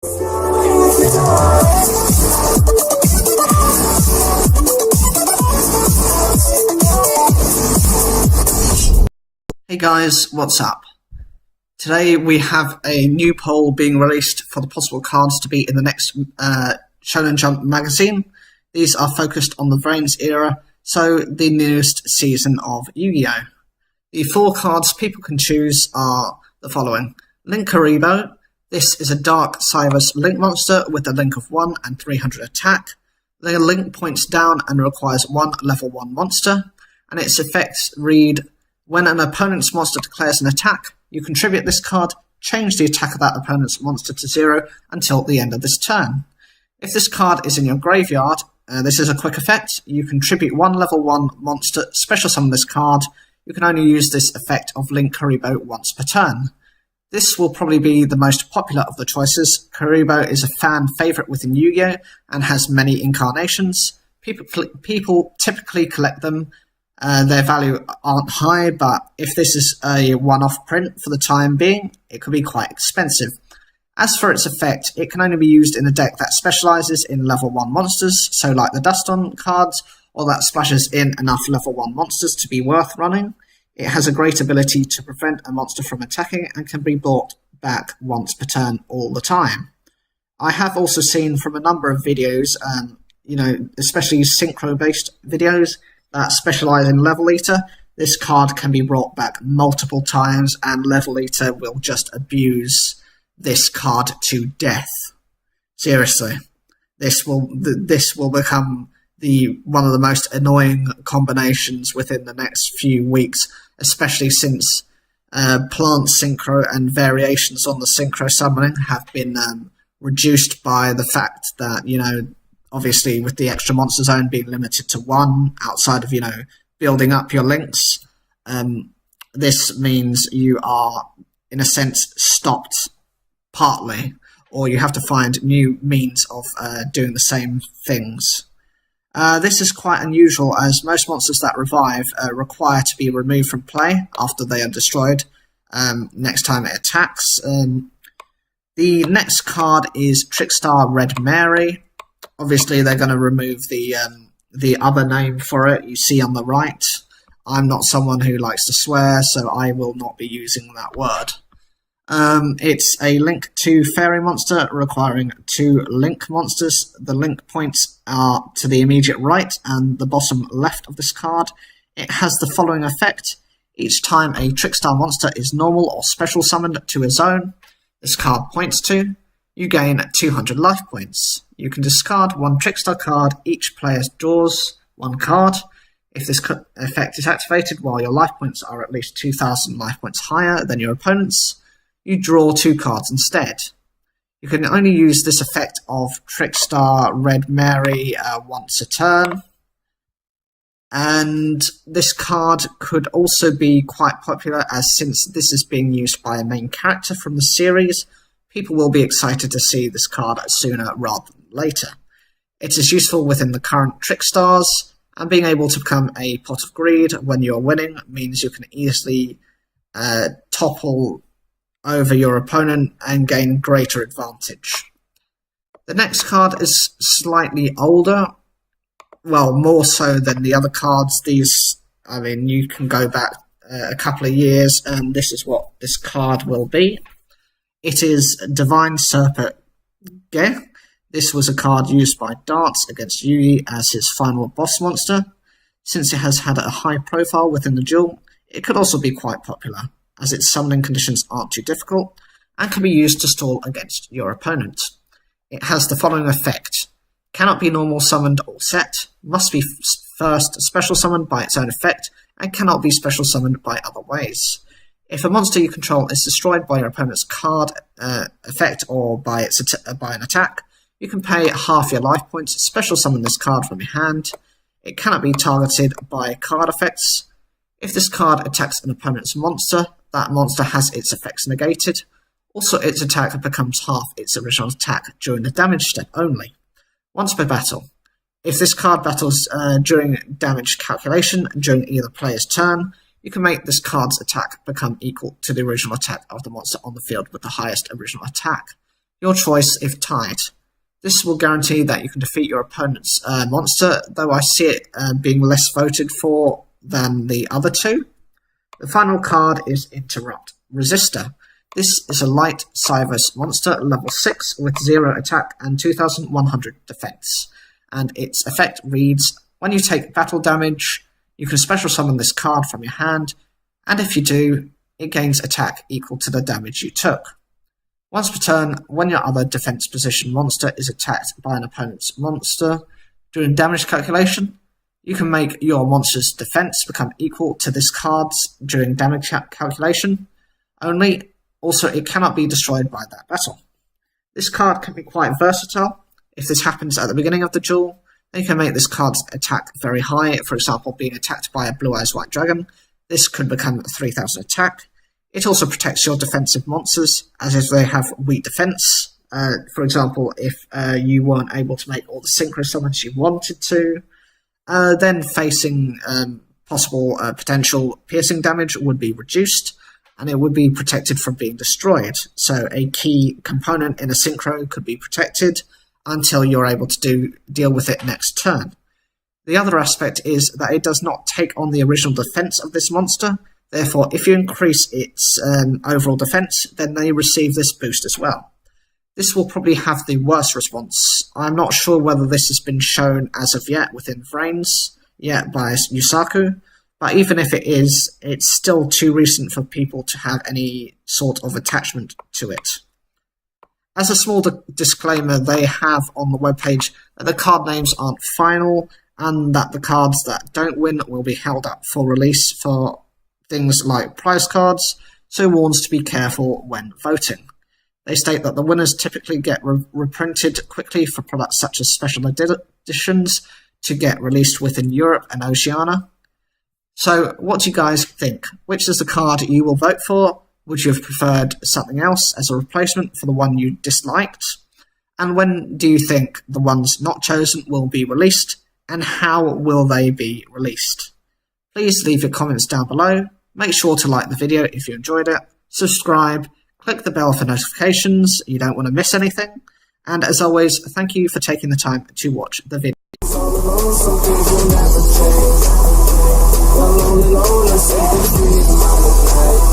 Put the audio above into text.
Hey guys, what's up? Today we have a new poll being released for the possible cards to be in the next Shonen Jump magazine. These are focused on the Vrains era, so the newest season of Yu-Gi-Oh! The 4 cards people can choose are the following. Link Karibo. This is a Dark Cyrus Link monster with a link of 1 and 300 attack. The link points down and requires 1 level 1 monster, and its effects read: when an opponent's monster declares an attack, you contribute this card, change the attack of that opponent's monster to 0 until the end of this turn. If this card is in your graveyard, this is a quick effect. You contribute 1 level 1 monster, special summon this card. You can only use this effect of Link Karibo once per turn. This will probably be the most popular of the choices. Karibo is a fan favourite within Yu-Gi-Oh! And has many incarnations. People typically collect them. Their value aren't high, but if this is a one-off print for the time being, it could be quite expensive. As for its effect, it can only be used in a deck that specialises in level 1 monsters, so like the Duston cards, or that splashes in enough level 1 monsters to be worth running. It has a great ability to prevent a monster from attacking and can be brought back once per turn all the time. I have also seen from a number of videos, especially synchro-based videos, that specialise in Level Eater. This card can be brought back multiple times, and Level Eater will just abuse this card to death. Seriously, this will become one of the most annoying combinations within the next few weeks, especially since plant synchro and variations on the synchro summoning have been reduced by the fact that, obviously with the extra monster zone being limited to 1 outside of, building up your links, this means you are, in a sense, stopped partly, or you have to find new means of doing the same things. This is quite unusual, as most monsters that revive require to be removed from play after they are destroyed next time it attacks. The next card is Trickstar Red Mary. Obviously, they're going to remove the other name for it you see on the right. I'm not someone who likes to swear, so I will not be using that word. It's a Link 2 Fairy monster requiring 2 Link monsters. The Link points are to the immediate right and the bottom left of this card. It has the following effect. Each time a Trickstar monster is normal or special summoned to a zone this card points to, you gain 200 life points. You can discard 1 Trickstar card. Each player draws 1 card. If this effect is activated while your life points are at least 2,000 life points higher than your opponent's, you draw 2 cards instead. You can only use this effect of Trickstar Red Mary once a turn. And this card could also be quite popular, as since this is being used by a main character from the series, people will be excited to see this card sooner rather than later. It is useful within the current Trickstars, and being able to become a pot of greed when you're winning means you can easily topple over your opponent and gain greater advantage. The next card is slightly older, well, more so than the other cards. You can go back a couple of years, and this is what this card will be. It is Divine Serpent Ge. This was a card used by Darts against Yugi as his final boss monster. Since it has had a high profile within the duel, it could also be quite popular, as its summoning conditions aren't too difficult, and can be used to stall against your opponent. It has the following effect. Cannot be normal summoned or set, must be first special summoned by its own effect, and cannot be special summoned by other ways. If a monster you control is destroyed by your opponent's card effect or by an attack, you can pay half your life points, special summon this card from your hand. It cannot be targeted by card effects. If this card attacks an opponent's monster, that monster has its effects negated. Also, its attack becomes half its original attack during the damage step only. Once per battle. If this card battles during damage calculation during either player's turn, you can make this card's attack become equal to the original attack of the monster on the field with the highest original attack. your choice if tied. This will guarantee that you can defeat your opponent's monster, though I see it being less voted for than the other two. The final card is Interrupt Resistor. This is a light Cyvus monster, level 6, with 0 attack and 2100 defense. And its effect reads, when you take battle damage, you can special summon this card from your hand, and if you do, it gains attack equal to the damage you took. Once per turn, when your other defense position monster is attacked by an opponent's monster, during damage calculation, you can make your monster's defense become equal to this card's during damage calculation, only also it cannot be destroyed by that battle. This card can be quite versatile. If this happens at the beginning of the duel, then you can make this card's attack very high, for example being attacked by a Blue Eyes White Dragon. This could become 3000 attack. It also protects your defensive monsters, as if they have weak defense. For example, if you weren't able to make all the synchro summons you wanted to, then facing possible potential piercing damage would be reduced, and it would be protected from being destroyed. So a key component in a synchro could be protected until you're able to deal with it next turn. The other aspect is that it does not take on the original defense of this monster. Therefore, if you increase its overall defense, then they receive this boost as well. This will probably have the worst response. I'm not sure whether this has been shown as of yet within Vrains yet by Yusaku, but even if it is, it's still too recent for people to have any sort of attachment to it. As a small disclaimer, they have on the webpage that the card names aren't final, and that the cards that don't win will be held up for release for things like prize cards, so warns to be careful when voting. They state that the winners typically get reprinted quickly for products such as special editions to get released within Europe and Oceania. So what do you guys think? Which is the card you will vote for? Would you have preferred something else as a replacement for the one you disliked? And when do you think the ones not chosen will be released? And how will they be released? Please leave your comments down below. Make sure to like the video if you enjoyed it. Subscribe. Click the bell for notifications. You don't want to miss anything. And as always, thank you for taking the time to watch the video. Some things will never change.